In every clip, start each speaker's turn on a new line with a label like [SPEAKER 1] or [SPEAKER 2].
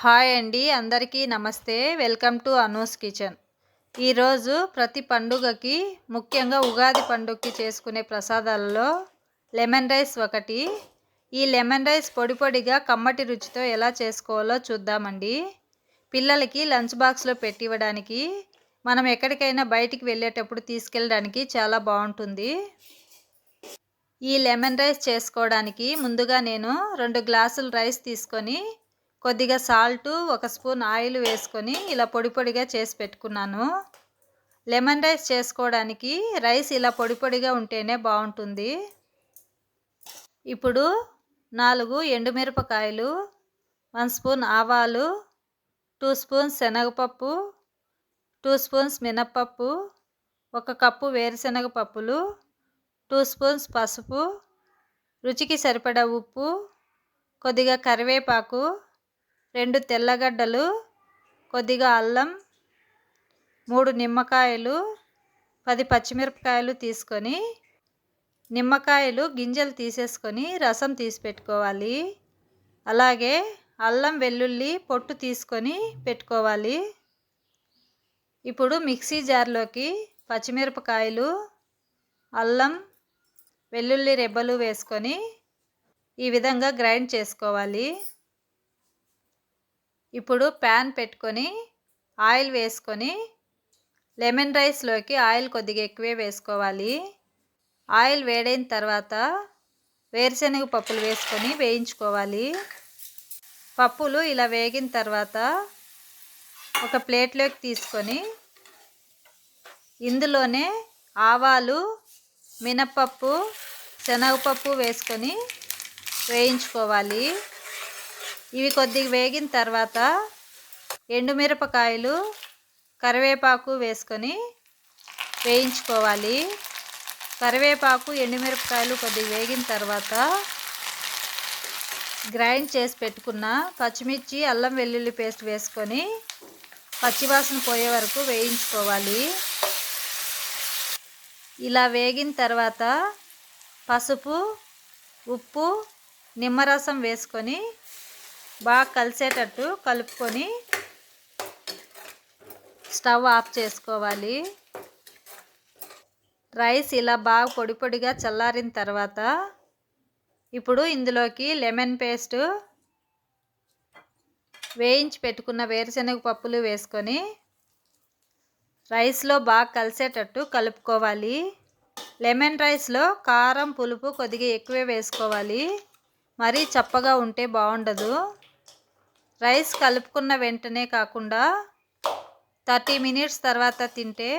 [SPEAKER 1] Hi అండి, అందరికీ నమస్తే. Welcome to Anu's kitchen. ఈరోజు ప్రతి పండుగకి, ముఖ్యంగా ఉగాది పండుగకి చేసుకునే ప్రసాదాలలో లెమన్ రైస్ ఒకటి. ఈ లెమన్ రైస్ పొడి పొడిగా కమ్మటి రుచితో ఎలా చేసుకోవాలో చూద్దామండి. పిల్లలకి లంచ్ బాక్స్లో పెట్టివ్వడానికి, మనం ఎక్కడికైనా బయటికి వెళ్ళేటప్పుడు తీసుకెళ్ళడానికి చాలా బాగుంటుంది. ఈ లెమన్ రైస్ చేసుకోవడానికి ముందుగా నేను 2 గ్లాసులు రైస్ తీసుకొని కొద్దిగా సాల్టు, 1 స్పూన్ ఆయిల్ వేసుకొని ఇలా పొడి పొడిగా చేసి పెట్టుకున్నాను. లెమన్ రైస్ చేసుకోవడానికి రైస్ ఇలా పొడి పొడిగా ఉంటేనే బాగుంటుంది. ఇప్పుడు 4 ఎండుమిరపకాయలు, 1 స్పూన్ ఆవాలు, 2 స్పూన్స్ శనగపప్పు, 2 స్పూన్స్ మినప్పప్పు, 1 కప్పు వేరుశనగ పప్పులు, 2 స్పూన్స్ పసుపు, రుచికి సరిపడా ఉప్పు, కొద్దిగా కరివేపాకు, 2 తెల్లగడ్డలు, కొద్దిగా అల్లం, 3 నిమ్మకాయలు, 10 పచ్చిమిరపకాయలు తీసుకొని నిమ్మకాయలు గింజలు తీసేసుకొని రసం తీసి పెట్టుకోవాలి. అలాగే అల్లం వెల్లుల్లి పొట్టు తీసుకొని పెట్టుకోవాలి. ఇప్పుడు మిక్సీ జార్లోకి పచ్చిమిరపకాయలు, అల్లం, వెల్లుల్లి రెబ్బలు వేసుకొని ఈ విధంగా గ్రైండ్ చేసుకోవాలి. ఇప్పుడు ప్యాన్ పెట్టుకొని ఆయిల్ వేసుకొని లెమన్ రైస్లోకి ఆయిల్ కొద్దిగా ఎక్కువే వేసుకోవాలి. ఆయిల్ వేడైన తర్వాత వేరుశనగ పప్పులు వేసుకొని వేయించుకోవాలి. పప్పులు ఇలా వేగిన తర్వాత ఒక ప్లేట్లోకి తీసుకొని ఇందులోనే ఆవాలు, మినప్పప్పు, శనగపప్పు వేసుకొని వేయించుకోవాలి. ఇవి కొద్దిగా వేగిన తర్వాత ఎండుమిరపకాయలు, కరివేపాకు వేసుకొని వేయించుకోవాలి. కరివేపాకు, ఎండుమిరపకాయలు కొద్దిగా వేగిన తర్వాత గ్రైండ్ చేసి పెట్టుకున్న పచ్చిమిర్చి, అల్లం వెల్లుల్లి పేస్ట్ వేసుకొని పచ్చివాసన పోయే వరకు వేయించుకోవాలి. ఇలా వేగిన తర్వాత పసుపు, ఉప్పు, నిమ్మరసం వేసుకొని బాగా కలిసేటట్టు కలుపుకొని స్టవ్ ఆఫ్ చేసుకోవాలి. రైస్ ఇలా బాగా పొడి పొడిగా చల్లారిన తర్వాత ఇప్పుడు ఇందులోకి లెమన్ పేస్ట్, వేయించి పెట్టుకున్న వేరుశనగ పప్పులు వేసుకొని రైస్లో బాగా కలిసేటట్టు కలుపుకోవాలి. లెమన్ రైస్లో కారం, పులుపు కొద్దిగా ఎక్కువే వేసుకోవాలి. మరీ చప్పగా ఉంటే బాగుండదు. రైస్ కలుపుకున్న వెంటనే కాకుండా 30 మినిట్స్ తర్వాత తింటే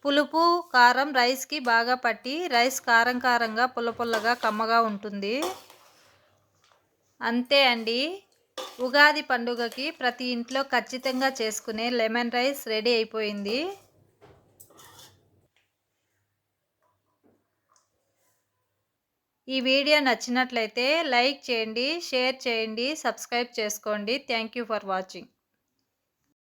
[SPEAKER 1] పులుపు, కారం రైస్కి బాగా పట్టి రైస్ కారం కారంగా, పుల్ల పుల్లగా, కమ్మగా ఉంటుంది. అంతే అండి, ఉగాది పండుగకి ప్రతి ఇంట్లో ఖచ్చితంగా చేసుకునే లెమన్ రైస్ రెడీ అయిపోయింది. ఈ వీడియో నచ్చినట్లయితే లైక్ చేయండి, షేర్ చేయండి, సబ్స్క్రైబ్ చేసుకోండి. Thank you for watching.